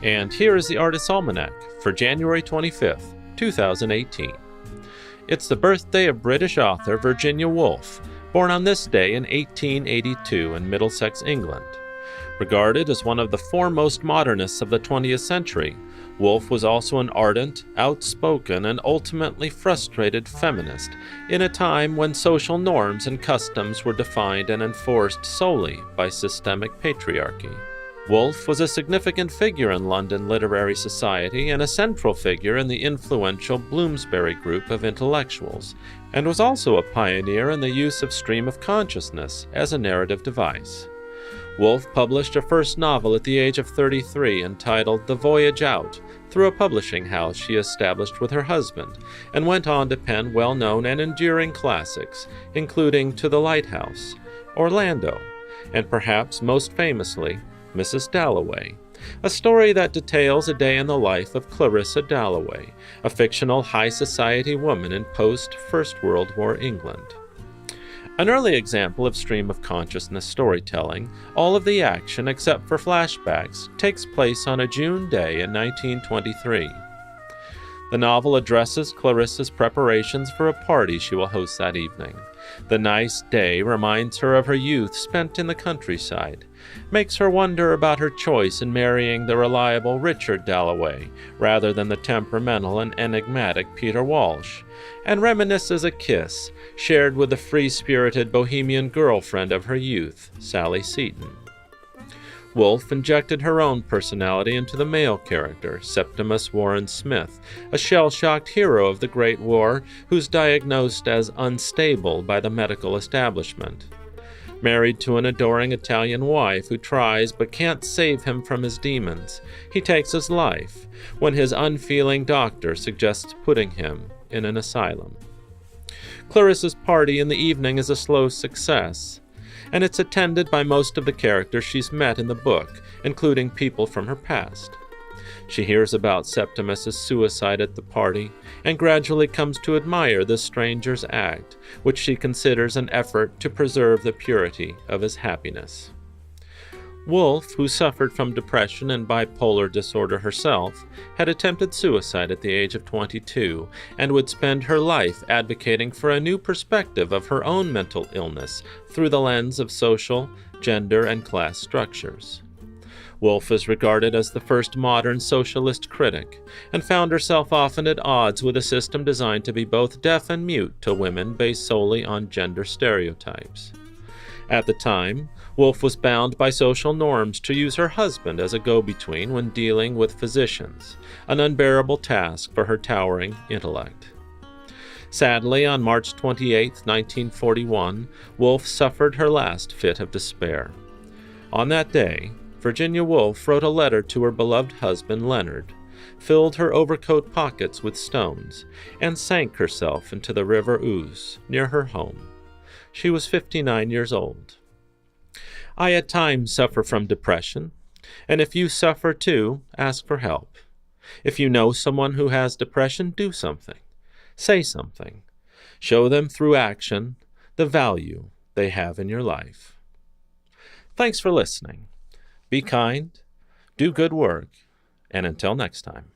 And here is the Artist's Almanac for January 25th, 2018. It's the birthday of British author Virginia Woolf, born on this day in 1882 in Middlesex, England. Regarded as one of the foremost modernists of the 20th century, Woolf was also an ardent, outspoken, and ultimately frustrated feminist in a time when social norms and customs were defined and enforced solely by systemic patriarchy. Woolf was a significant figure in London literary society and a central figure in the influential Bloomsbury group of intellectuals, and was also a pioneer in the use of stream of consciousness as a narrative device. Woolf published her first novel at the age of 33 entitled The Voyage Out through a publishing house she established with her husband, and went on to pen well-known and enduring classics, including To the Lighthouse, Orlando, and perhaps most famously, Mrs. Dalloway, a story that details a day in the life of Clarissa Dalloway, a fictional high society woman in post-First World War England. An early example of stream of consciousness storytelling, all of the action except for flashbacks takes place on a June day in 1923. The novel addresses Clarissa's preparations for a party she will host that evening. The nice day reminds her of her youth spent in the countryside, makes her wonder about her choice in marrying the reliable Richard Dalloway rather than the temperamental and enigmatic Peter Walsh, and reminisces a kiss shared with the free-spirited bohemian girlfriend of her youth, Sally Seton. Woolf injected her own personality into the male character, Septimus Warren Smith, a shell-shocked hero of the Great War who's diagnosed as unstable by the medical establishment. Married to an adoring Italian wife who tries but can't save him from his demons, he takes his life when his unfeeling doctor suggests putting him in an asylum. Clarissa's party in the evening is a slow success, and it's attended by most of the characters she's met in the book, including people from her past. She hears about Septimus's suicide at the party, and gradually comes to admire this stranger's act, which she considers an effort to preserve the purity of his happiness. Woolf, who suffered from depression and bipolar disorder herself, had attempted suicide at the age of 22 and would spend her life advocating for a new perspective of her own mental illness through the lens of social, gender, and class structures. Woolf is regarded as the first modern socialist critic, and found herself often at odds with a system designed to be both deaf and mute to women based solely on gender stereotypes. At the time, Woolf was bound by social norms to use her husband as a go-between when dealing with physicians, an unbearable task for her towering intellect. Sadly, on March 28, 1941, Woolf suffered her last fit of despair. On that day, Virginia Woolf wrote a letter to her beloved husband Leonard, filled her overcoat pockets with stones, and sank herself into the River Ouse near her home. She was 59 years old. I at times suffer from depression, and if you suffer too, ask for help. If you know someone who has depression, do something. Say something. Show them through action the value they have in your life. Thanks for listening. Be kind, do good work, and until next time.